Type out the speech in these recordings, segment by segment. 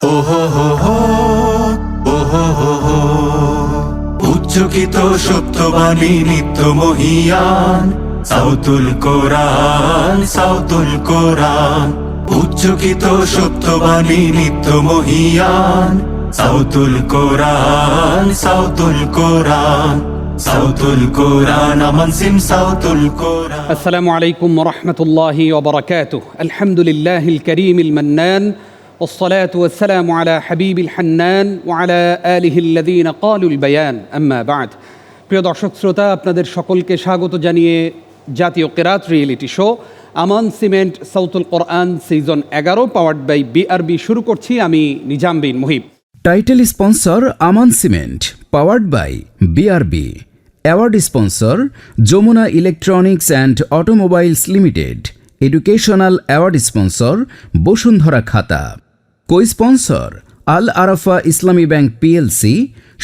ওহো হো হো, ওহো হো হো। উচ্চকিত সত্যবাণী নিত্য মহিয়ান, সাউতুল কোরআন, সাউতুল কোরআন। উচ্চকিত সত্যবাণী নিত্য মহিয়ান, সাউতুল কোরআন, সাউতুল কোরআন। সাউতুল কোরআন আমান সিম সাউতুল কোরআন। আসসালামু আলাইকুম ওয়া রাহমাতুল্লাহি ওয়া বারাকাতুহু। আলহামদুলিল্লাহিল কারীমিল মান্নান, والصلاة والسلام على حبيب الحنان وعلى آله الذين قالوا البيان أما بعد। প্রিয় দর্শক শ্রোতা, আপনাদের সকলকে স্বাগত জানিয়ে জাতীয় কিরাত reality show Aman cement Sautul Quran season 11 powered by BRB শুরু করছি। আমি Nizam bin Muhib. Title sponsor Aman cement, powered by BRB. Award sponsor Jamuna electronics and automobiles limited. Educational award sponsor Bashundhara খাতা। Co sponsor Al Arafah Islami bank PLC,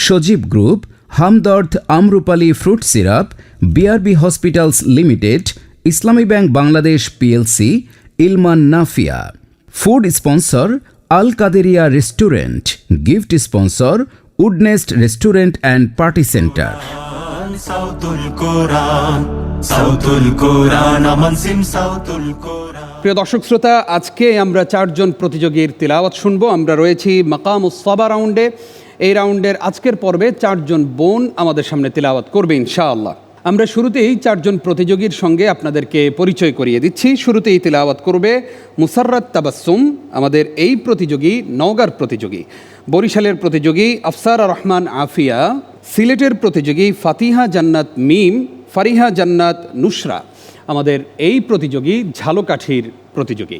Sajeeb group, Hamdard Amrupali fruit syrup, BRB hospitals limited, Islami bank Bangladesh PLC, Ilman Nafia. Food sponsor Al Qaderia restaurant. Gift sponsor woodnest restaurant and party centre. Sautul Quran, Sautul Quran Aman সিম সাউতুল কোরআন। প্রিয় দর্শক শ্রোতা, আজকে আমরা 4 জন প্রতিযোগীর তিলাওয়াত শুনবো। আমরা রয়েছি মাকামুস সাবা রাউন্ডে। এই রাউন্ডের আজকের পর্বে 4 জন বোন আমাদের সামনে তিলাওয়াত করবে ইনশাআল্লাহ। আমরা শুরুতেই 4 জন প্রতিযোগীর সঙ্গে আপনাদেরকে পরিচয় করিয়ে দিচ্ছি। শুরুতেই তিলাওয়াত করবে মুসাররাত তাবাসসুম। আমাদের এই প্রতিযোগী নওগাঁর প্রতিযোগী। বরিশালের প্রতিযোগী আফসারা রহমান আফিয়া। সিলেটের প্রতিযোগী ফাতিহা জান্নাত মিম, ফারিহা জান্নাত নুসরা। আমাদের এই প্রতিযোগী ঝালকাঠির প্রতিযোগী।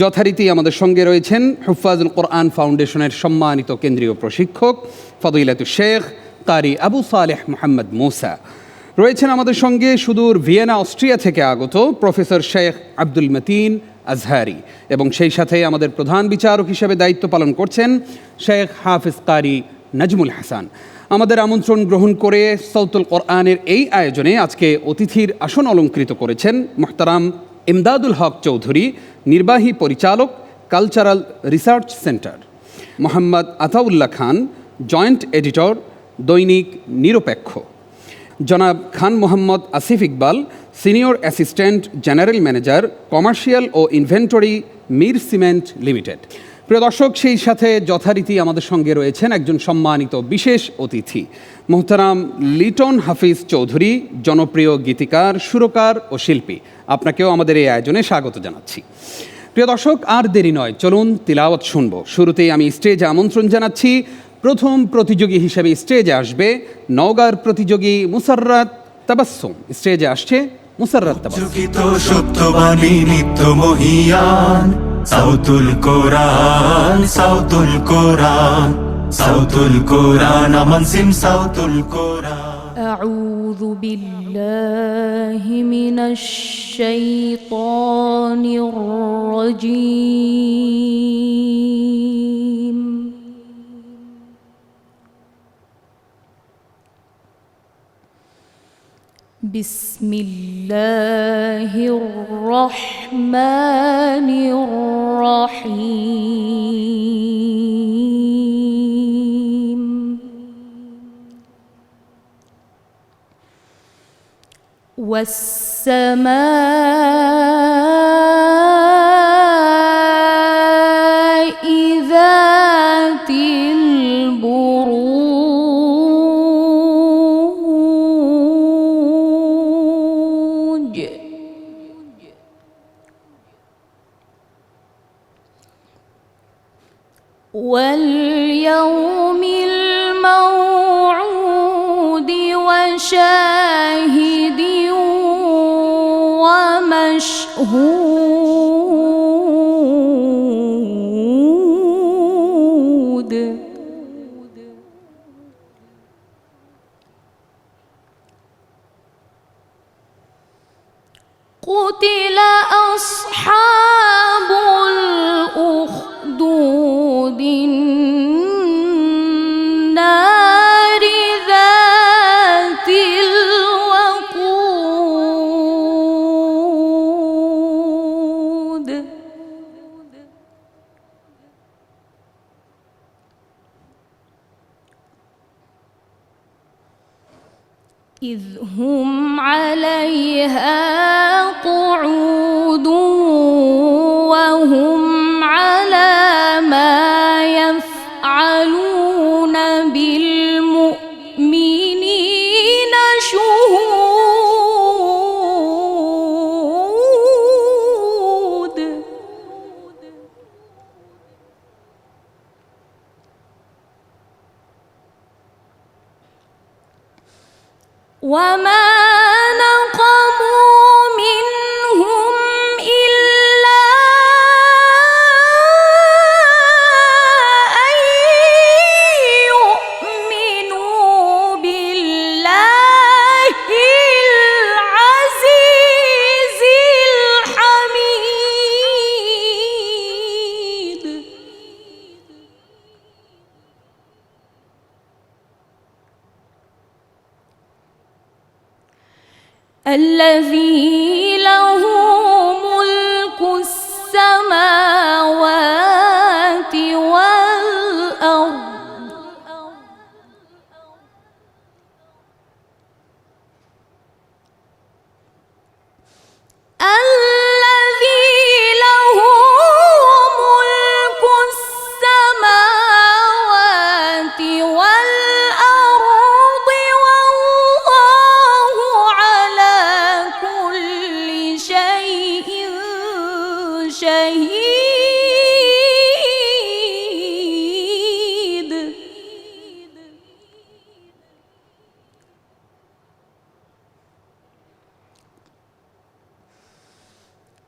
যথারীতি আমাদের সঙ্গে রয়েছেন হুফাজুল কোরআন ফাউন্ডেশনের সম্মানিত কেন্দ্রীয় প্রশিক্ষক ফদিলাতুল শেখ কারি আবু সালেহ মোহাম্মদ মুসা। রয়েছেন আমাদের সঙ্গে সুদূর ভিয়েনা অস্ট্রিয়া থেকে আগত প্রফেসর শেখ আব্দুল মতিন আজহারি, এবং সেই সাথে আমাদের প্রধান বিচারক হিসেবে দায়িত্ব পালন করছেন শেখ হাফিজ কারি নাজমুল হাসান। আমাদের আমন্ত্রণ গ্রহণ করে সাউতুল কোরআনের এই আয়োজনে আজকে অতিথির আসন অলঙ্কৃত করেছেন মোহতারাম ইমদাদুল হক চৌধুরী, নির্বাহী পরিচালক, cultural research centre; Mohammad Ataullah Khan, joint editor, Dainik Nirapeksha; জনাব Khan Mohammad Asif Iqbal, senior assistant general manager, commercial ও ইনভেন্টরি, মির সিমেন্ট লিমিটেড। প্রিয় দর্শক, সেই সাথে যথারীতি আমাদের সঙ্গে রয়েছেন একজন সম্মানিত বিশেষ অতিথি, মোহতারাম লিটন হাফিজ চৌধুরী, জনপ্রিয় গীতিকার, সুরকার ও শিল্পী। আপনাকেও আমাদের এই আয়োজনে স্বাগত জানাচ্ছি। প্রিয় দর্শক, আর দেরি নয়, চলুন তিলাওয়াত শুনব। শুরুতেই আমি স্টেজে আমন্ত্রণ জানাচ্ছি প্রথম প্রতিযোগী হিসেবে স্টেজে আসবে নওগাঁর প্রতিযোগী মুসাররাত তাবাসসুম। স্টেজে আসছে মুসাররাত তাবাসসুম। উচ্চকিত সত্যবাণী নিত্য মহিয়ান, সাউতুল কোরআন, সাউতুল কোরআন। সাউতুল কোরআন আমান সিম সাউতুল কোরআন। أعوذ بالله من الشيطان الرجيم. بسم الله الرحمن الرحيم. والسماء ذات البروج واليوم الموعود وشاهد ومشهود. قتل أصحاب الأخدود النار ذات الوقود. إذ هم عليها قعود وهم على ما يفعلون بالمؤمنين شهود وما نقموا منهم إلا أن يؤمنوا بالله العزيز الحميد الذي له ملك السماوات والأرض الذي له ملك السماوات والأرض والله على كل شيء شهيد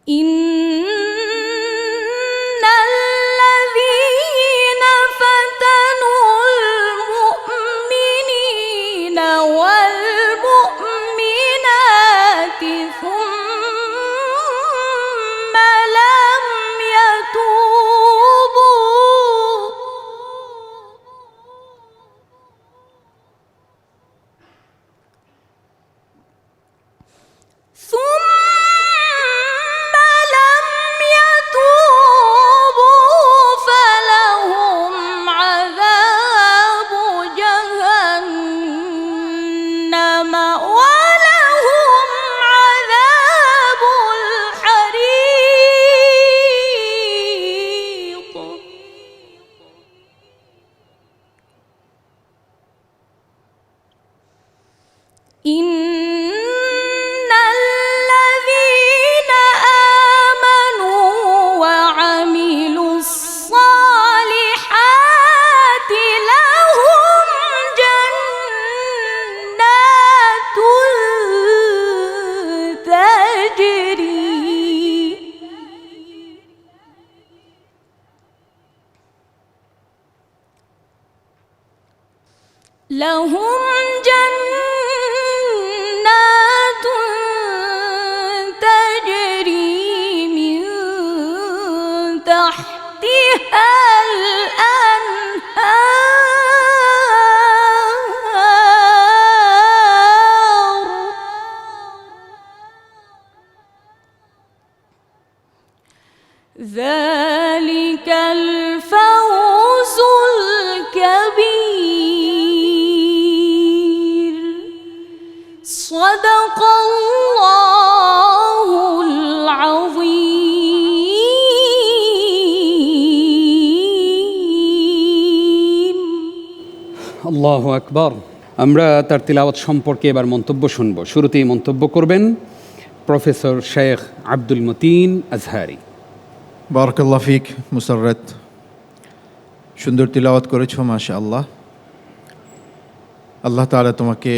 إن الذين فتنوا المؤمنين والمؤمنات ثم لم يتوبوا فلهم عذاب جهنم ولهم عذاب الحريق إن الذين آمنوا وعملوا الصالحات لهم جنات تجري من تحتها الأنهار ذلك الفوز الكبير صدق الله العظيم আল্লাহু আকবার। আমরা তার তিলাওয়াত সম্পর্কে এবার মন্তব্য শুনব। শুরুতেই মন্তব্য করবেন প্রফেসর শেখ আব্দুল মতিন আজহারি। বারাকাল্লাহ ফিক মুসাররত, সুন্দর তিলাওয়াত করেছো মাশাআল্লাহ। আল্লাহ তাআলা তোমাকে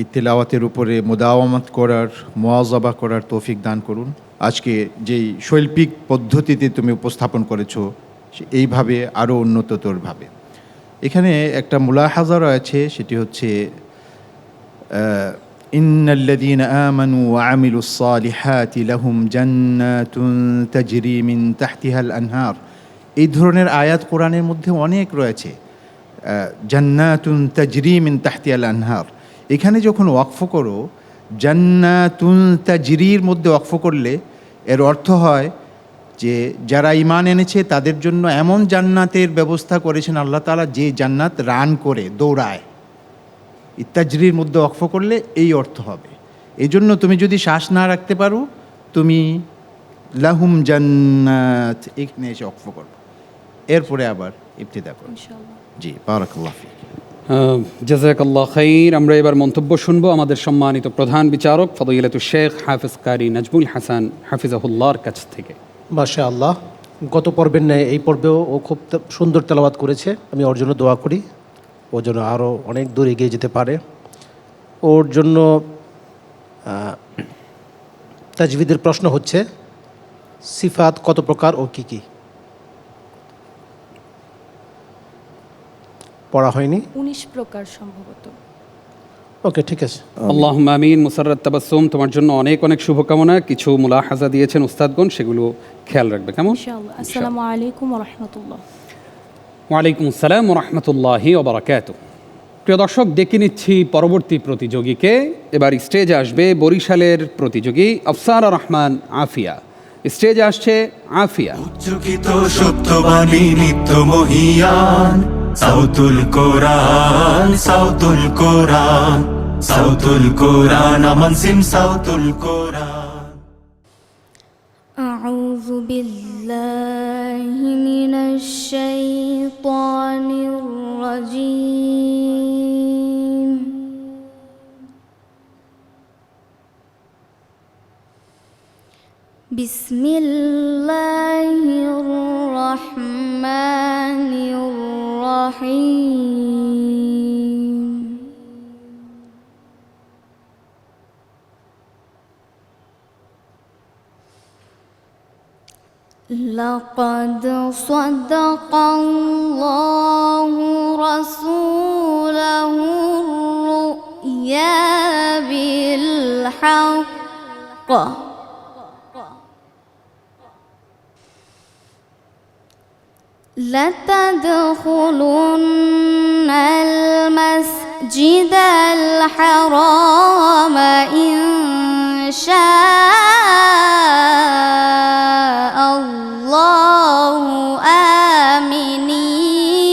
এই তিলাওয়াতের উপরে মুদাওয়ামাত করার, মুওয়াজাবা করার তৌফিক দান করুন। আজকে যেই শৈল্পিক পদ্ধতিতে তুমি উপস্থাপন করেছো এইভাবে আরও উন্নততরভাবে। এখানে একটা মুলাহাজা রয়েছে, সেটি হচ্ছে ইন্নাল্লাযীনা আমানু ওয়া আমিলুস সালিহাতি লাহুম জান্নাতুন তাজরি মিন তাহতিহাল আনহার। এই ধরনের আয়াত কোরআনের মধ্যে অনেক রয়েছে। জান্নাতুন তাজরি মিন তাহতিহাল আনহার, এখানে যখন ওয়াকফ করো জান্নাতুন তাজরির মধ্যে ওয়াকফ করলে এর অর্থ হয় যে যারা ঈমান এনেছে তাদের জন্য এমন জান্নাতের ব্যবস্থা করেছেন আল্লাহ তাআলা, যে জান্নাত রান করে দৌড়ায়। তাজরির মধ্যে ওয়াকফ করলে এই অর্থ হবে। এই জন্য তুমি যদি শ্বাস না রাখতে পারো, তুমি লাহুম জান্নাত এখানে এসে ওয়াকফ করো, এরপরে আবার ইবতিদা করো। ইনশাআল্লাহ। জি, বারাকাল্লাহ ফিক। জাযাকাল্লাহ খাইর। আমরা এবার মন্তব্য শুনবো আমাদের সম্মানিত প্রধান বিচারক ফদিলাতুল শেখ হাফেজ কারি নাজমুল হাসান হাফিজাহুল্লাহর কাছ থেকে। মাশাআল্লাহ, গত পর্বের ন্যায় এই পর্বেও ও খুব সুন্দর তেলাওয়াত করেছে। আমি ওর জন্য দোয়া করি, ওর জন্য আরও অনেক দূর এগিয়ে যেতে পারে। ওর জন্য তাজবিদের প্রশ্ন হচ্ছে, সিফাত কত প্রকার ও কী কী? পড়া হয়নি? 19 প্রকার সম্ভবত। ওকে, ঠিক আছে। আল্লাহুম্মা আমিন। মুসাররাত তাবাসসুম, তোমার জন্য অনেক অনেক শুভকামনা। কিছু মুলাহাজা দিয়েছেন উস্তাদগণ, সেগুলো খেয়াল রাখবে কেমন? ইনশাআল্লাহ। আসসালামু আলাইকুম ওয়া রাহমাতুল্লাহ। ওয়ালাইকুম আসসালাম ওয়া রাহমাতুল্লাহি ওয়া বারাকাতুহু। প্রিয় দর্শক, ডেকে নিচ্ছি পরবর্তী প্রতিযোগীকে। এবার স্টেজে আসবে বরিশালের প্রতিযোগী আফসার রহমান আফিয়া। স্টেজে আসছে আফিয়া। উচ্চকিত সত্যবাণী নিত্য মহিয়ান, সাউতুল কোরআন, সাউতুল কোরআন, সাউতুল কোরআন, আমান সিম সাউতুল কোরআন। أعوذ بالله من الشيطان الرجيم. بسم الله الرحمن الرحيم. لقد صدق الله رسوله الرؤيا بالحق لتدخلن المسجد الحرام إن شاء الله آمنين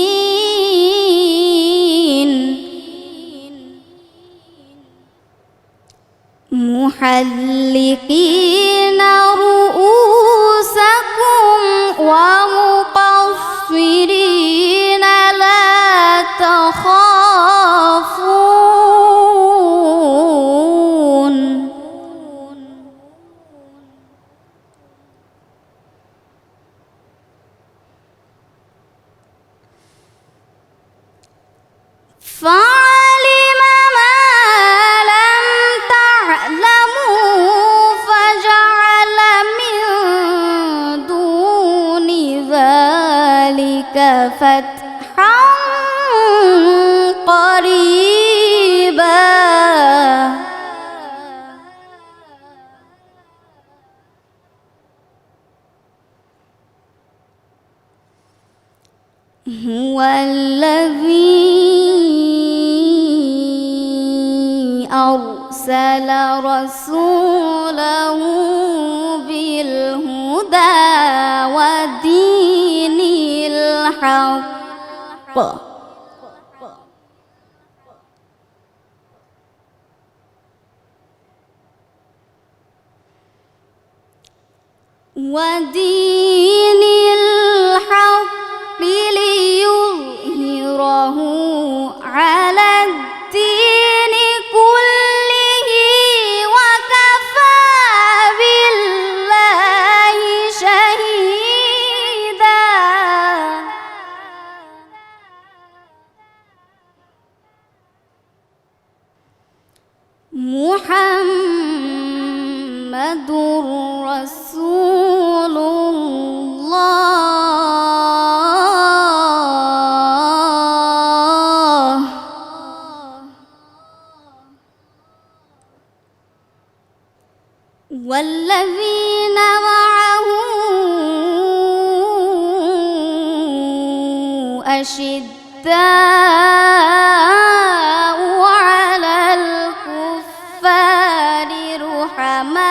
محلقين رؤوسكم ومقصرين لا تخافون فعلم ما لم تعلموا فجعل من دون ذلك فتحا قريبا هو الذي أرسل رسوله بالهدى ودين الحق ودين الحق ليظهره على الدين كله وكفى بالله شهيدا محمد رسول الله والذين معه أشداء على الكفار رحماء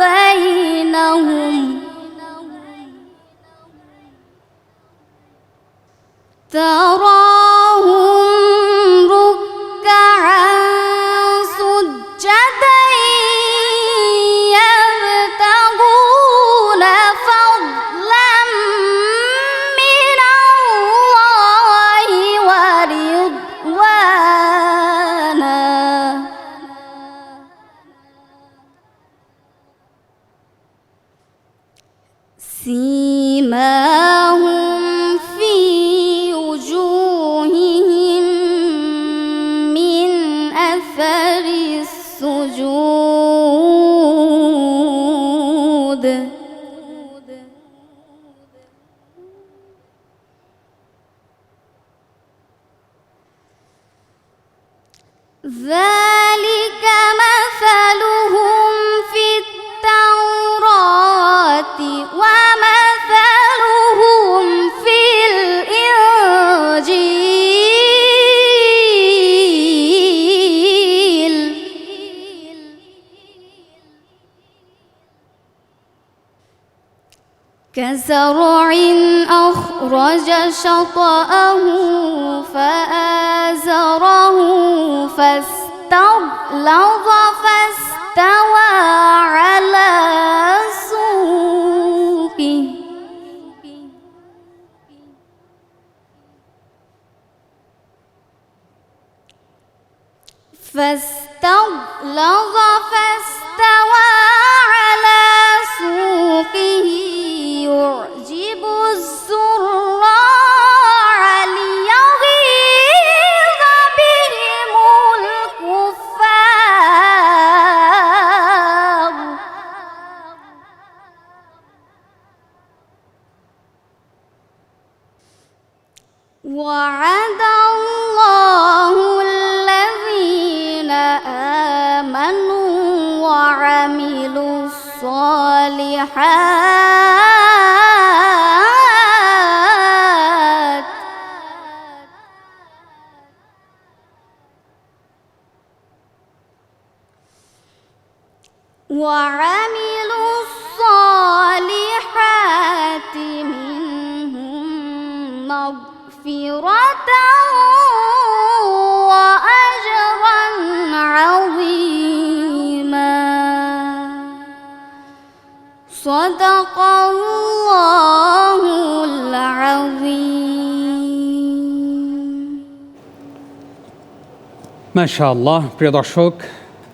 بينهم تراهم سيماهم في وجوههم من أثر السجود ذلك مثلهم في التوراة ومثلهم في الإنجيل كزرع أخرج شطأه فآزره فاستغلظ فاستوى على سوقه على سوقه يعجب الزراع ليغيظ بهم الكفار وعد الله الذين آمنوا وعملوا الصالحات منهم مغفرة وأجرا عظيما صدق الله العظيم মাশাআল্লাহ। প্রিয় দর্শক,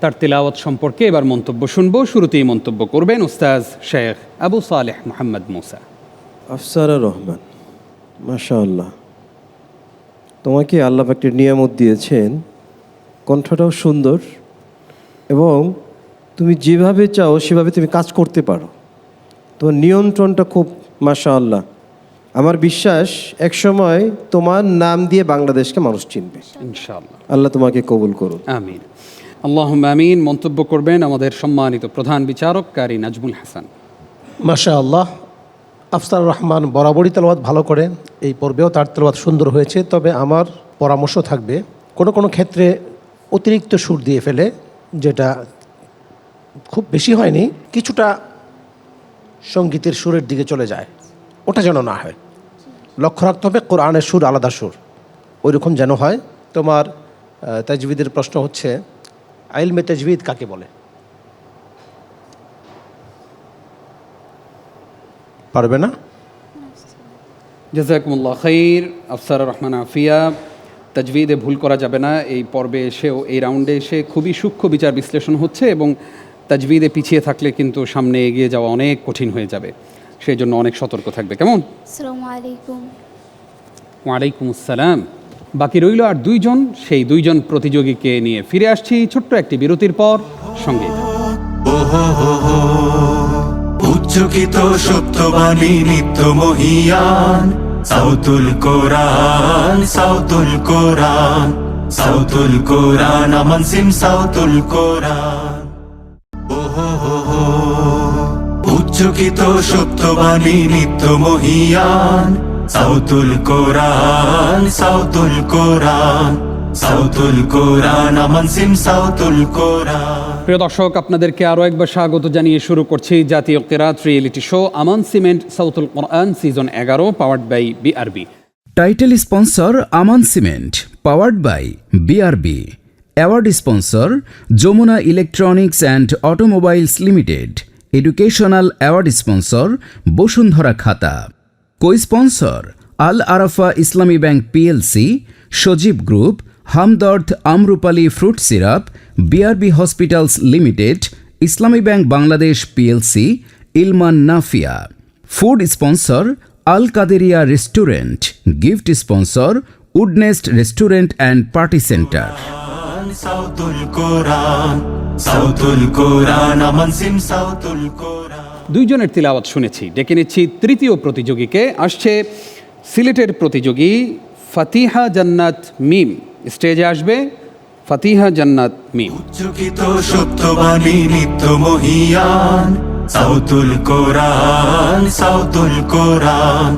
তার তিলাওয়াত সম্পর্কে এবার মন্তব্য শুনবো। শুরুতেই মন্তব্য করবেন উস্তাজ শেখ আবু সালেহ মোহাম্মদ মুসা। আফসারা রহমান, মাশাআল্লাহ, তোমাকে আল্লাহ একটি নিয়ামত দিয়েছেন, কণ্ঠটাও সুন্দর এবং তুমি যেভাবে চাও সেভাবে তুমি কাজ করতে পারো। তোমার নিয়ন্ত্রণটা খুব মাশাআল্লাহ। আমার বিশ্বাস একসময় তোমার নাম দিয়ে বাংলাদেশকে মানুষ চিনবে ইনশাআল্লাহ। আল্লাহ তোমাকে কবুল করুন। আমিন, আল্লাহুম্মা আমিন। মন্তব্য করবেন আমাদের সম্মানিত প্রধান বিচারক কারি নাজমুল হাসান। মাশাআল্লাহ, আফসার রহমান বরাবরই তেলাওয়াত ভালো করেন, এই পর্বেও তার তেলাওয়াত সুন্দর হয়েছে। তবে আমার পরামর্শ থাকবে, কোনো কোনো ক্ষেত্রে অতিরিক্ত সুর দিয়ে ফেলে, যেটা খুব বেশি হয়নি, কিছুটা সঙ্গীতের সুরের দিকে চলে যায়, ওটা যেন না হয়। লক্ষ্য রাখতে হবে কোরআনের সুর আলাদা সুর, ওইরকম যেন হয়। তোমার তাজবিদের প্রশ্ন হচ্ছে, ইলমে তাজবিদ কাকে বলে? পারবে না? জাযাকুমুল্লাহ খাইর। আফসার রহমান আফিয়া, তাজবিদে ভুল করা যাবে না। এই পর্বে এসেও, এই রাউন্ডে এসে খুবই সূক্ষ্ম বিচার বিশ্লেষণ হচ্ছে এবং তাজবিদে পিছিয়ে থাকলে কিন্তু সামনে এগিয়ে যাওয়া অনেক কঠিন হয়ে যাবে, সেই জন্য অনেক সতর্ক থাকবে। কেমন? আসসালামু আলাইকুম। ওয়ালাইকুম আসসালাম। বাকি রইল আর দুইজন, সেই দুইজন প্রতিযোগীকে নিয়ে ফিরে আসছি ছোট্ট একটি বিরতির পর। সঙ্গে উচ্চকিত সত্যবাণী নিত্য মহিয়ান সাউতুল কোরআন, সাউতুল কোরআন, সাউতুল কোরআন, আমান সিম সাউতুল কোরআন। উচ্চকিত সত্যবাণী নিত্য মহিয়ান সাউতুল কোরআন, সাউতুল কোরআন, সাউতুল কোরআন, আমান সিম সাউতুল কোরআন। প্রিয় দর্শক, আপনাদেরকে আরও একবার স্বাগত জানিয়ে শুরু করছি জাতীয় কিরাত reality show Aman cement Sautul Quran season 11, powered by BRB. Title sponsor Aman cement, powered by BRB. Award sponsor Jamuna electronics and automobiles limited. Educational award sponsor Bashundhara খাতা। Co sponsor Al Arafah Islami bank PLC, Sajeeb group, Hamdard Amrupali fruit syrup, BRB hospitals limited, Islami bank Bangladesh PLC, Ilman Nafia. Food sponsor Al Qaderia restaurant, gift sponsor woodnest restaurant and party centre. Sautul Quran, Sautul Quran, Aman সিম সাউতুল কোরআন। দুইজনের তিলাওয়াত শুনেছি, ডেকে নিচ্ছি তৃতীয় প্রতিযোগীকে। আসছে সিলেটের প্রতিযোগী ফাতিহা জান্নাত মিম। স্টেজে আসবে ফাতিহা জান্নাত মিম। উচ্চকিত সত্যবাণী নিত্য মহিয়ান, সাউতুল কোরআন, সাউতুল কোরআন,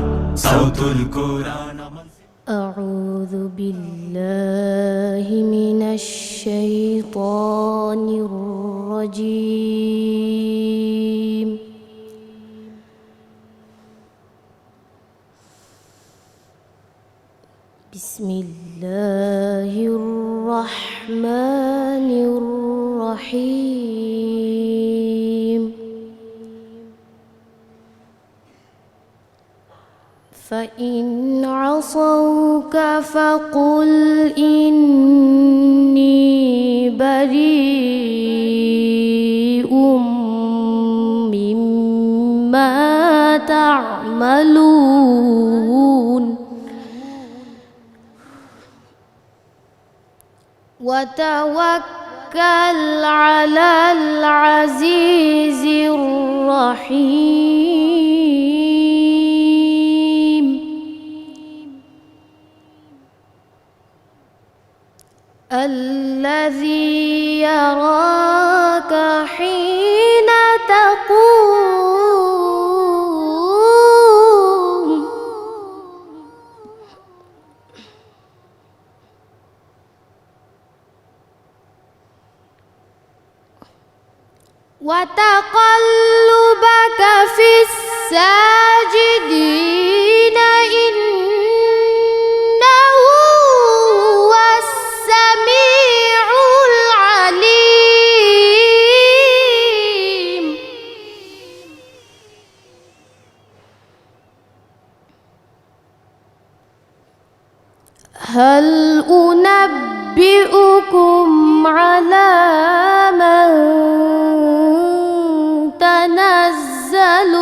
সাউতুল কোরআন, আমান সিম। أعوذ بالله من الشيطان الرجيم. بسم الله الرحمن الرحيم. فإن عصوك فقل إني بريء مما تعملون وتوكل على العزيز الرحيم. الذي يراك حين تقوم وتقلبك في الساجدين إنه هو السميع العليم. هل أنبئكم على من تنزل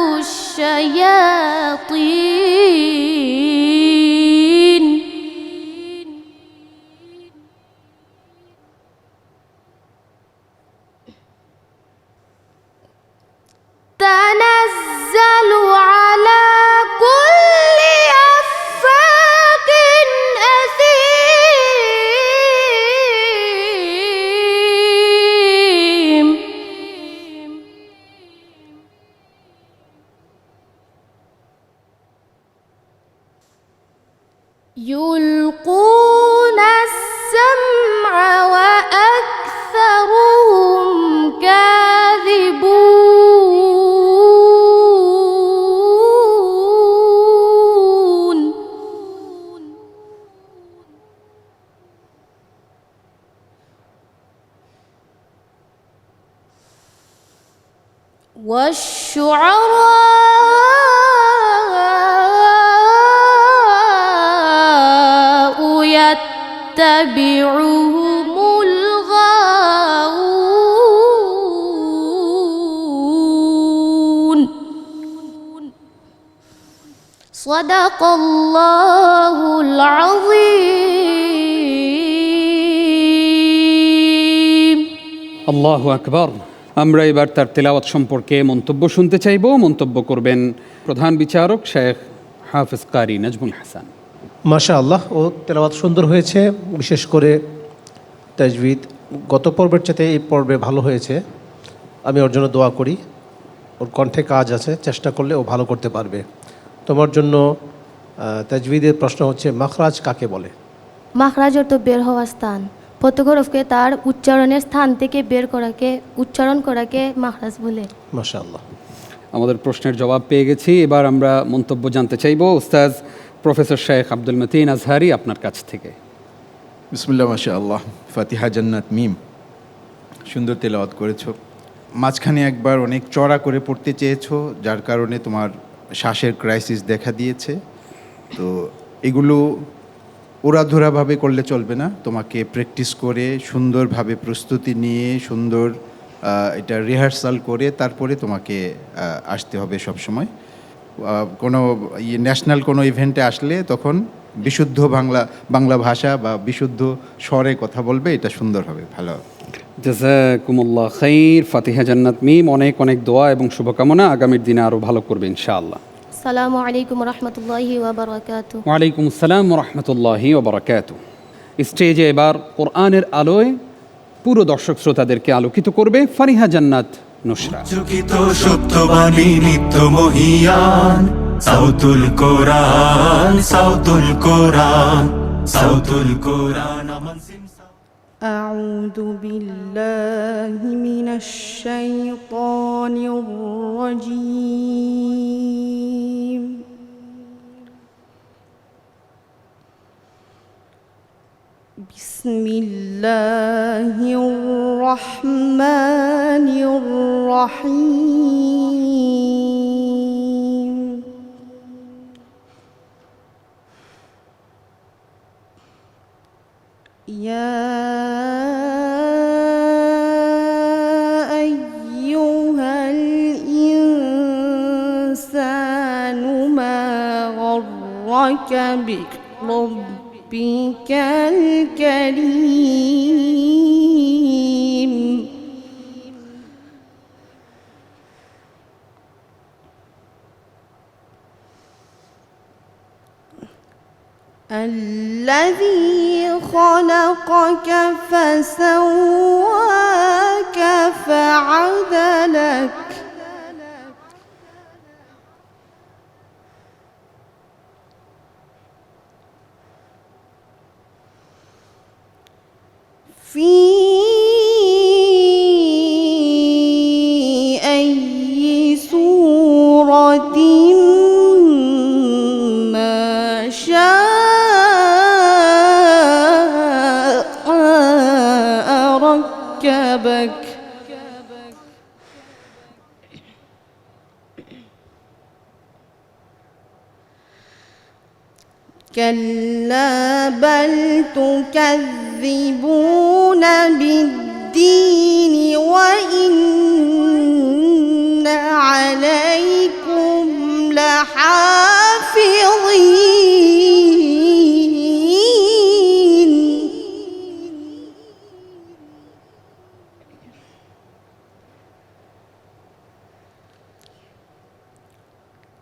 الشياطين تنزل على كل أفاك أثيم. يلقون السمع وأكثرهم كاذبون. والشعراء يتبعهم الغاوون. صدق الله العظيم. আল্লাহু আকবার। আমরা এবার তার তেলাওয়াত সম্পর্কে মন্তব্য শুনতে চাইব। মন্তব্য করবেন প্রধান বিচারক শেখ হাফেজ কারি নাজমুল হাসান। মাশা আল্লাহ, ও তেলাওয়াত সুন্দর হয়েছে। বিশেষ করে তাজবিদ গত পর্বের চাইতে এই পর্বে ভালো হয়েছে। আমি ওর জন্য দোয়া করি। ওর কণ্ঠে কাজ আছে, চেষ্টা করলে ও ভালো করতে পারবে। তোমার জন্য তাজবিদের প্রশ্ন হচ্ছে, মাখরাজ কাকে বলে? মাখরাজ অর্থ বের হওয়ার স্থান। প্রত্যেক হরফকে তার উচ্চারণের স্থান থেকে বের করাকে, উচ্চারণ করাকে মাখরাজ বলে। মাশা আল্লাহ। আমাদের প্রশ্নের জবাব পেয়ে গেছি। এবার আমরা মন্তব্য জানতে চাইব উস্তাজ প্রফেসর শেখ আব্দুল মতিন আজহারি আপনার কাছ থেকে। বিসমিল্লাহ মাশা আল্লাহ। ফাতিহা জান্নাত মিম সুন্দর তেলাওয়াত করেছো। মাঝখানে একবার অনেক চড়া করে পড়তে চেয়েছো, যার কারণে তোমার শ্বাসের ক্রাইসিস দেখা দিয়েছে। তো এগুলো ওড়াধুরাভাবে করলে চলবে না, তোমাকে প্র্যাকটিস করে সুন্দরভাবে প্রস্তুতি নিয়ে সুন্দর এটা রিহার্সাল করে তারপরে তোমাকে আসতে হবে সব সময়। কোনো ন্যাশনাল কোনো ইভেন্টে আসলে তখন বিশুদ্ধ বাংলা ভাষা বা বিশুদ্ধ স্বরে কথা বলবে, এটা সুন্দর হবে, ভালো হবে। জাযাকুমুল্লাহ খাইর। ফাতিহা জান্নাত মিম, অনেক অনেক দোয়া এবং শুভকামনা, আগামীর দিনে আরও ভালো করবে ইনশাআল্লাহ। আসসালামু আলাইকুম রহমতুল্লাহি ওয়াবারাকাতু। ওয়ালাইকুম আসসালাম রহমতুল্লাহি ওবরাকাতু। স্টেজে এবার কোরআনের আলোয় পুরো দর্শক শ্রোতাদেরকে আলোকিত করবে ফারিহা জান্নাত নুসরা। চকিত সত্যবাণী নিত্য মহিয়ান, সাউতুল কোরআন, সাউতুল কোরআন, সাউতুল কোরআন আমান সিমসা। أعوذ بالله من الشيطان الرجيم. بسم الله الرحمن الرحيم. يا أيها الإنسان ما غرك بربك الكريم. الذي خلقك فسواك فعدلك. في أي صورة ما شاء ركبك. كلا بل تكذبون بالدين وإن عليكم لحافظين.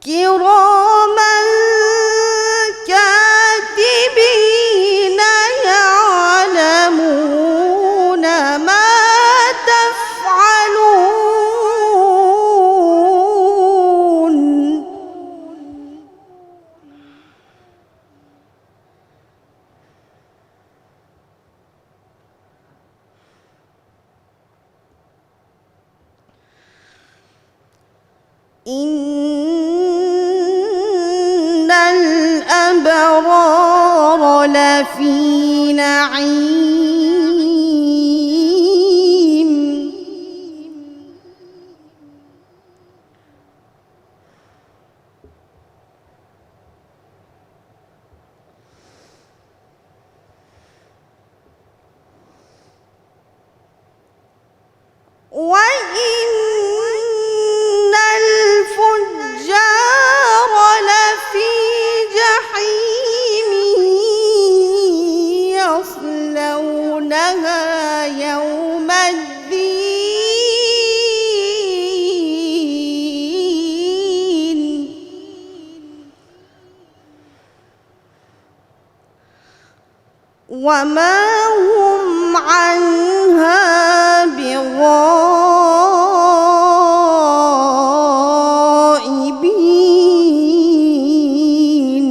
كراما كاتبين يعلمون ما تفعلون. إن الأبرار لفي نعيم. وإن الفجار لفي جحيم يصلونها يوم الدين. وما هم عنها بغائبين.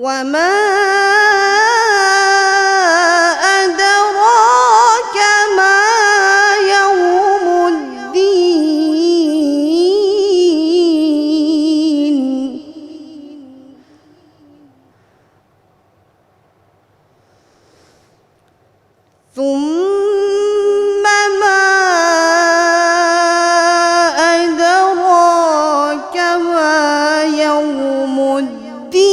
وما أدراك ما يوم الدين. ثم ما أدراك ما يوم الدين.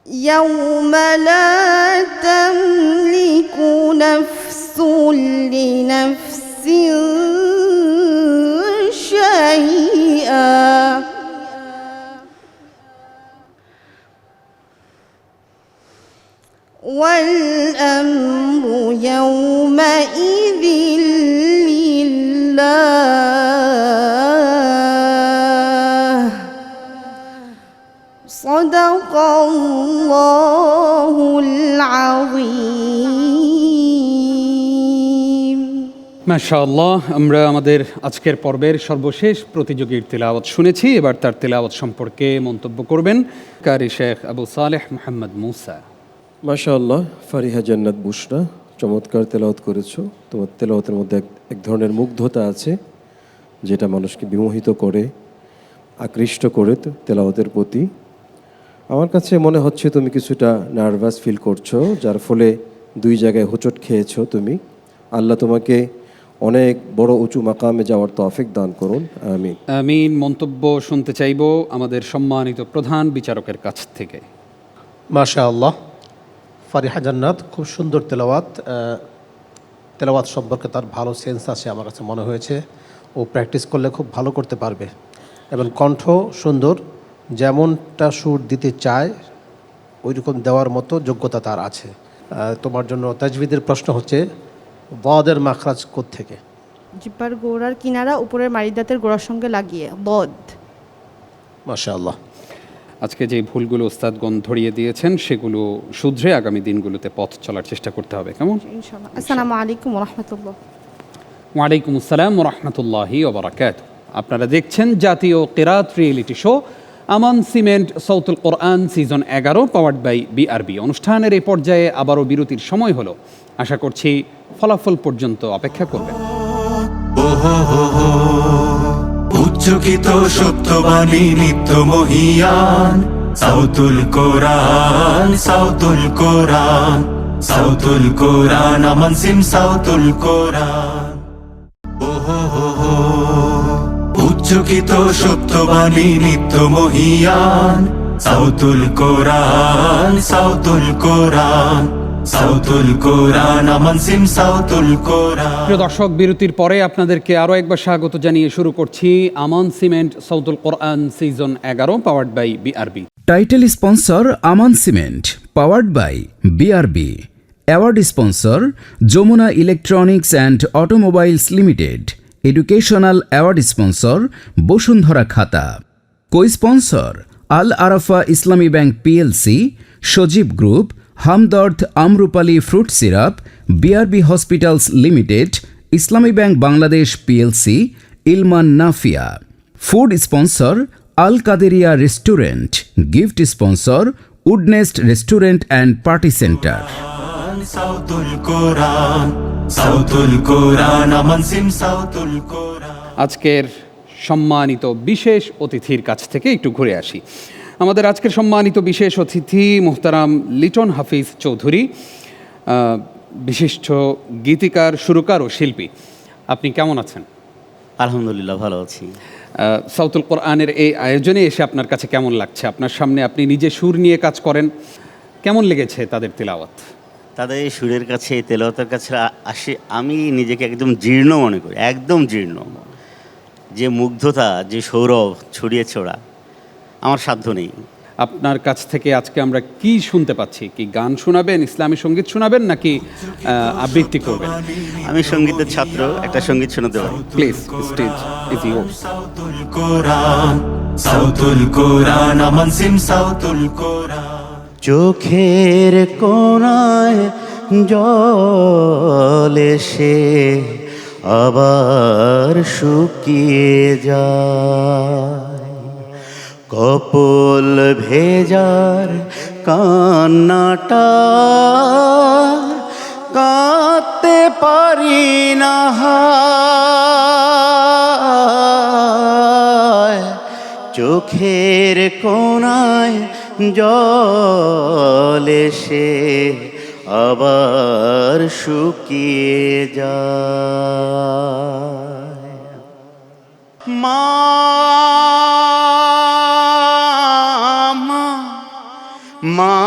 يوم لا تملك نفس لنفس شيئا والأمر يومئذ لله صدق الله العظيم মাশাআল্লাহ, আমরা আমাদের আজকের পর্বের সর্বশেষ প্রতিযোগীর তিলাওয়াত শুনেছি। এবার তার তিলাওয়াত সম্পর্কে মন্তব্য করবেন কারি শেখ আবু সালেহ মোহাম্মদ মুসা। মাশাআল্লাহ, ফারিহা জান্নাত বুশরা, চমৎকার তেলাওয়াত করেছো। তোমার তেলাওয়াতের মধ্যে এক ধরনের মুগ্ধতা আছে, যেটা মানুষকে বিমোহিত করে, আকৃষ্ট করে তেলাওয়াতের প্রতি। আমার কাছে মনে হচ্ছে তুমি কিছুটা নার্ভাস ফিল করছো, যার ফলে দুই জায়গায় হোঁচট খেয়েছো তুমি। আল্লাহ তোমাকে অনেক বড় উঁচু মাকামে যাওয়ার তৌফিক দান করুন, আমিন। আমিন। মন্তব্য শুনতে চাইব আমাদের সম্মানিত প্রধান বিচারকের কাছ থেকে। মাশাআল্লাহ, ফারিহা জান্নাত খুব সুন্দর তেলাওয়াত সম্পর্কে তার ভালো সেন্স আছে আমার কাছে মনে হয়েছে। ও প্র্যাকটিস করলে খুব ভালো করতে পারবে এবং কণ্ঠ সুন্দর, যেমনটা সুর দিতে চায় ওই রকম দেওয়ার মতো যোগ্যতা তার আছে। তোমার জন্য তাজবিদের প্রশ্ন হচ্ছে, বদের মাখরাজ কোত্থেকে? জিহ্বার গোড়ার কিনারা উপরের মারিদাতের গোড়ার সঙ্গে লাগিয়ে, বদ। মাশাআল্লাহ। আজকে যে ভুলগুলো ওস্তাদগণ ধরিয়ে দিয়েছেন সেগুলো শুধরে আগামী দিনগুলোতে পথ চলার চেষ্টা করতে হবে, কেমন? ইনশাআল্লাহ। আসসালামু আলাইকুম ওয়া রাহমাতুল্লাহ। ওয়ালাইকুম আসসালাম ওয়া রাহমাতুল্লাহি ওয়া বারাকাতুহু। আপনারা দেখছেন জাতীয় কিরাত reality show Aman cement Sautul Quran season 11, powered by BRB. অনুষ্ঠানের এই পর্যায়ে আবারও বিরতির সময় হলো। আশা করছি ফলাফল পর্যন্ত অপেক্ষা করবেন। উচ্চকিত সত্যবাণী নিত্য মহিয়ান সাউতুল কোরআন, সাউতুল কোরআন, সাউতুল কোরআন, আমান সিম সাউতুল কোরআন। উচ্চকিত সত্যবাণী নিত্য মহিয়ান সাউতুল কোরআন, সাউতুল কোরআন, সাউতুল কোরআন, আমান সিম সাউতুল কোরআন। প্রিয় দর্শক, বিরতির পরে আপনাদেরকে আরও একবার স্বাগত জানিয়ে শুরু করছি Aman cement Sautul Quran season 11, powered by BRB. Title sponsor Aman cement, powered by BRB. Award sponsor Jamuna electronics and automobiles limited. Educational award sponsor Bashundhara খাতা। Co sponsor Al Arafah Islami bank PLC, Sajeeb group, Hamdard Amrupali fruit syrup, BRB hospitals limited, Islami bank Bangladesh PLC, Ilman Nafia. Food sponsor Al Qaderia restaurant. Gift sponsor woodnest restaurant and party centre. Sautul Quran, Sautul Quran, Aman সিম সাউতুল কোরআন। আজকের সম্মানিত বিশেষ অতিথির কাছ থেকে একটু ঘুরে আসি। আমাদের আজকের সম্মানিত বিশেষ অতিথি মোহতারাম লিটন হাফিজ চৌধুরী, বিশিষ্ট গীতিকার, সুরকার ও শিল্পী। আপনি কেমন আছেন? আলহামদুলিল্লাহ, ভালো আছি। সাউতুল কোরআনের এই আয়োজনে এসে আপনার কাছে কেমন লাগছে? আপনার সামনে আপনি নিজে সুর নিয়ে কাজ করেন, কেমন লেগেছে তাদের তিলাওয়াত? তাদের এই সুরের কাছে, এই তেলাওয়াতের কাছে আসে আমি নিজেকে একদম জীর্ণ মনে করি, একদম জীর্ণ। যে মুগ্ধতা, যে সৌরভ ছড়িয়েছে ওরা, আমার সাধ্য নেই। আপনার কাছ থেকে আজকে আমরা কি শুনতে পাচ্ছি? কি গান শোনাবেন, ইসলামী সঙ্গীত শোনাবেন, নাকি আবৃত্তি করবেন? আমি সঙ্গীতের ছাত্র, একটা সঙ্গীত শোনাতে পারি। Please, stage is yours. Sautul Quran, Sautul Quran, Aman সিম সাউতুল কোরআন। চোখের কোণায় জল এসে আবার শুকিয়ে যায়, কপল ভেজার কান্নাটা কাঁদতে পারি না, চোখের কোণায় জল এসে আবার শুকিয়ে যায়। মা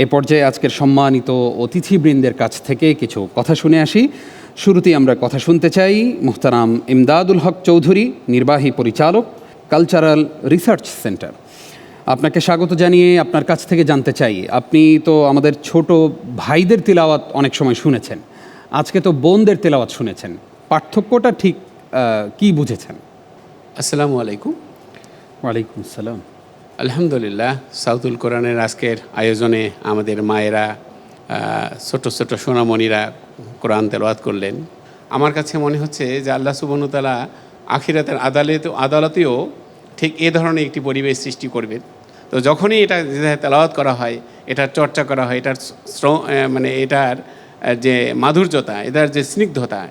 এ পর্যায়ে আজকের সম্মানিত অতিথিবৃন্দের কাছ থেকে কিছু কথা শুনে আসি। শুরুতেই আমরা কথা শুনতে চাই মুহতারাম ইমদাদুল হক চৌধুরী, নির্বাহী পরিচালক, কালচারাল রিসার্চ সেন্টার। আপনাকে স্বাগত জানিয়ে আপনার কাছ থেকে জানতে চাই, আপনি তো আমাদের ছোট ভাইদের তিলাওয়াত অনেক সময় শুনেছেন, আজকে তো বোনদের তিলাওয়াত শুনেছেন, পার্থক্যটা ঠিক কি বুঝেছেন? আসসালামু আলাইকুম। ওয়ালাইকুম আসসালাম। আলহামদুলিল্লাহ, সাউতুল কোরআনের আজকের আয়োজনে আমাদের মায়েরা, ছোট ছোট সোনামণিরা কোরআন তেলাওয়াত করলেন। আমার কাছে মনে হচ্ছে যে আল্লাহ সুবহানাহু ওয়া তাআলা আখিরাতের আদালতেও ঠিক এ ধরনের একটি পরিবেশ সৃষ্টি করবেন। তো যখনই এটা তেলাওয়াত করা হয়, এটার চর্চা করা হয়, এটার মানে এটার যে মাধুর্যতা, এটার যে স্নিগ্ধতা,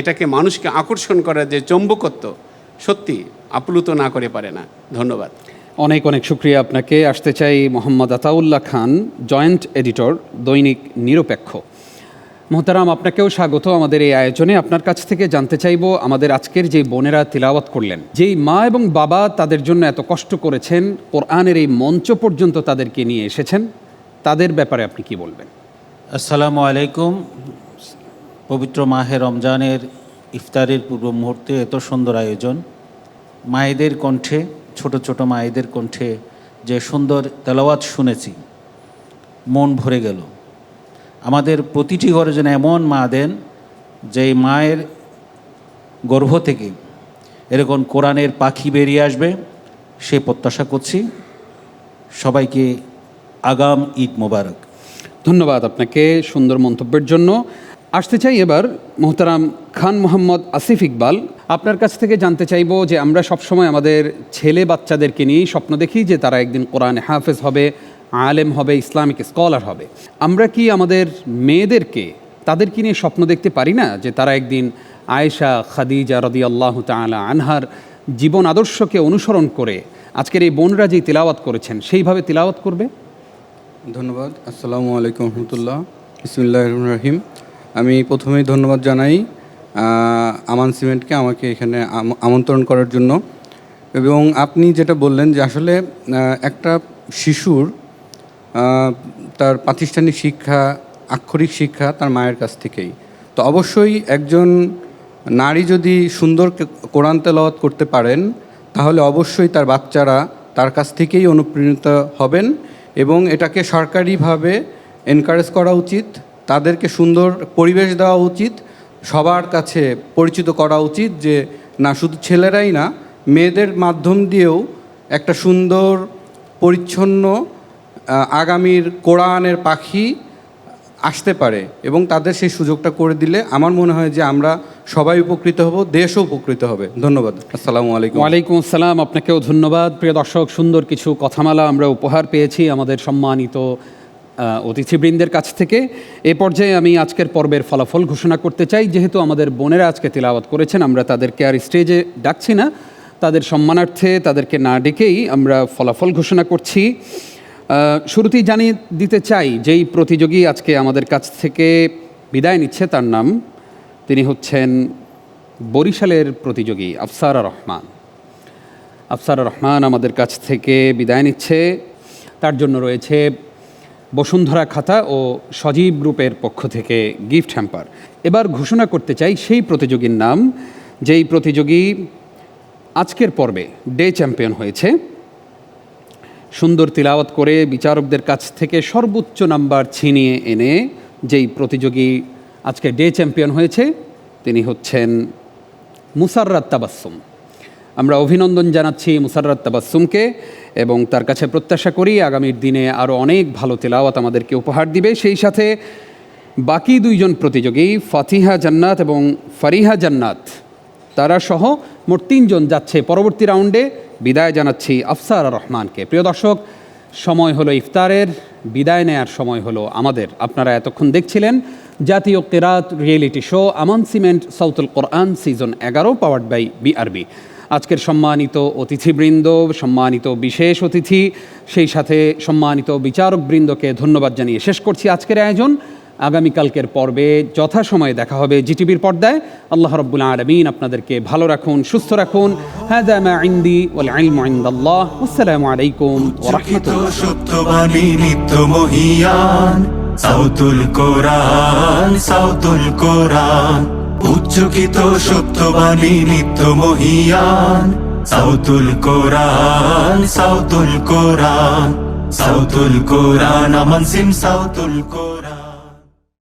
এটাকে মানুষকে আকর্ষণ করার যে চৌম্বকত্ব, সত্যি আপ্লুত না করে পারে না। ধন্যবাদ। অনেক অনেক শুক্রিয়া আপনাকে। আসতে চাই মোহাম্মদ আতাউল্লাহ খান, জয়েন্ট এডিটর, দৈনিক নিরপেক্ষ। মোহতারাম, আপনাকেও স্বাগত আমাদের এই আয়োজনে। আপনার কাছ থেকে জানতে চাইব, আমাদের আজকের যে বোনেরা তিলাওয়াত করলেন, যেই মা এবং বাবা তাদের জন্য এত কষ্ট করেছেন, কোরআনের এই মঞ্চ পর্যন্ত তাদেরকে নিয়ে এসেছেন, তাদের ব্যাপারে আপনি কি বলবেন? আসসালামু আলাইকুম। পবিত্র মাহে রমজানের ইফতারের পূর্ব মুহূর্তে এত সুন্দর আয়োজন, মায়েদের কণ্ঠে, ছোট ছোট মায়েদের কণ্ঠে যে সুন্দর তেলাওয়াত শুনেছি, মন ভরে গেল। আমাদের প্রতিটি ঘরে যেন এমন মা দেন, যেই মায়ের গর্ভ থেকে এরকম কোরআনের পাখি বেরিয়ে আসবে, সে প্রত্যাশা করছি। সবাইকে আগাম ঈদ মোবারক। ধন্যবাদ আপনাকে সুন্দর মন্তব্যের জন্য। আসতে চাই এবার মোহতারাম খান মোহাম্মদ আসিফ ইকবাল, আপনার কাছ থেকে জানতে চাইব যে আমরা সবসময় আমাদের ছেলে বাচ্চাদেরকে নিয়েই স্বপ্ন দেখি যে তারা একদিন কোরআন হাফেজ হবে, আলেম হবে, ইসলামিক স্কলার হবে। আমরা কি আমাদের মেয়েদেরকে তাদেরকে নিয়ে স্বপ্ন দেখতে পারি না যে তারা একদিন আয়েশা, খাদিজা রাদিয়াল্লাহু তাআলা আনহার জীবন আদর্শকে অনুসরণ করে আজকের এই বোনরা যেই তিলাওয়াত করেছেন সেইভাবে তিলাওয়াত করবে? ধন্যবাদ। আসসালামু আলাইকুম রহমতুল্লাহ। বিসমিল্লাহির রহমানির রহিম। আমি প্রথমেই ধন্যবাদ জানাই আমান সিমেন্টকে আমাকে এখানে আমন্ত্রণ করার জন্য। এবং আপনি যেটা বললেন যে আসলে একটা শিশুর তার প্রাতিষ্ঠানিক শিক্ষা, আক্ষরিক শিক্ষা তার মায়ের কাছ থেকেই। তো অবশ্যই একজন নারী যদি সুন্দর কোরআন তেলাওয়াত করতে পারেন, তাহলে অবশ্যই তার বাচ্চারা তার কাছ থেকেই অনুপ্রাণিত হবেন এবং এটাকে সরকারিভাবে এনকারেজ করা উচিত, তাদেরকে সুন্দর পরিবেশ দেওয়া উচিত, সবার কাছে পরিচিত করা উচিত যে না শুধু ছেলেরাই না, মেয়েদের মাধ্যম দিয়েও একটা সুন্দর পরিচ্ছন্ন আগামীর কোরআনের পাখি আসতে পারে এবং তাদের সেই সুযোগটা করে দিলে আমার মনে হয় যে আমরা সবাই উপকৃত হব, দেশও উপকৃত হবে। ধন্যবাদ। আসসালামু আলাইকুম। ওয়ালাইকুম আসসালাম। আপনাকেও ধন্যবাদ। প্রিয় দর্শক, সুন্দর কিছু কথামালা আমরা উপহার পেয়েছি আমাদের সম্মানিত অতিথিবৃন্দের কাছ থেকে। এ পর্যায়ে আমি আজকের পর্বের ফলাফল ঘোষণা করতে চাই। যেহেতু আমাদের বোনেরা আজকে তিলাওয়াত করেছেন, আমরা তাদেরকে আর স্টেজে ডাকছি না, তাদের সম্মানার্থে তাদেরকে না ডেকেই আমরা ফলাফল ঘোষণা করছি। শুরুতেই জানিয়ে দিতে চাই যেই প্রতিযোগী আজকে আমাদের কাছ থেকে বিদায় নিচ্ছে তার নাম, তিনি হচ্ছেন বরিশালের প্রতিযোগী আফসারা রহমান। আফসারা রহমান আমাদের কাছ থেকে বিদায় নিচ্ছে। তার জন্য রয়েছে বসুন্ধরা খাতা ও সজীব গ্রুপের পক্ষ থেকে গিফট হ্যাম্পার। এবার ঘোষণা করতে চাই সেই প্রতিযোগীর নাম যেই প্রতিযোগী আজকের পর্বে ডে চ্যাম্পিয়ন হয়েছে। সুন্দর তিলাওয়াত করে বিচারকদের কাছ থেকে সর্বোচ্চ নাম্বার ছিনিয়ে এনে যেই প্রতিযোগী আজকে ডে চ্যাম্পিয়ন হয়েছে তিনি হচ্ছেন মুসাররাত তাবাসসুম। আমরা অভিনন্দন জানাচ্ছি মুসাররাত তাবাসসুমকে এবং তার কাছে প্রত্যাশা করি আগামীর দিনে আরও অনেক ভালো তিলাওয়াত আমাদেরকে উপহার দিবে। সেই সাথে বাকি দুইজন প্রতিযোগী ফাতিহা জান্নাত এবং ফারিহা জান্নাত, তারা সহ মোট 3 জন যাচ্ছে পরবর্তী রাউন্ডে। বিদায় জানাচ্ছি আফসারা রহমানকে। প্রিয় দর্শক, সময় হলো ইফতারের, বিদায় নেয়ার সময় হলো আমাদের। আপনারা এতক্ষণ দেখছিলেন জাতীয় কিরাত reality show Aman cement Sautul Quran season 11 powered by BRB. আজকের সম্মানিত অতিথিবৃন্দ, সম্মানিত বিশেষ অতিথি, সেই সাথে সম্মানিত বিচারকবৃন্দকে ধন্যবাদ জানিয়ে শেষ করছি আজকের আয়োজন। আগামীকালকের পর্বে যথাসময়ে দেখা হবে জিটিভির পর্দায়। আল্লাহ রাব্বুল আলামিন আপনাদেরকে ভালো রাখুন, সুস্থ রাখুন। হাযা মা ইনদি ওয়াল ইলমু ইনদাল্লাহ। আসসালামু আলাইকুম ওয়া রাহমাতুল্লাহ। সত্যবাণী নিত্য মহিয়ান সাউতুল কোরআন, সাউতুল কোরআন। উচ্চকিত সত্যবাণী নিত্য মহিয়ান সাউতুল কোরআন, সাউতুল কোরআন। সাউতুল কোরআন আমান সিম সাউতুল কোরআন।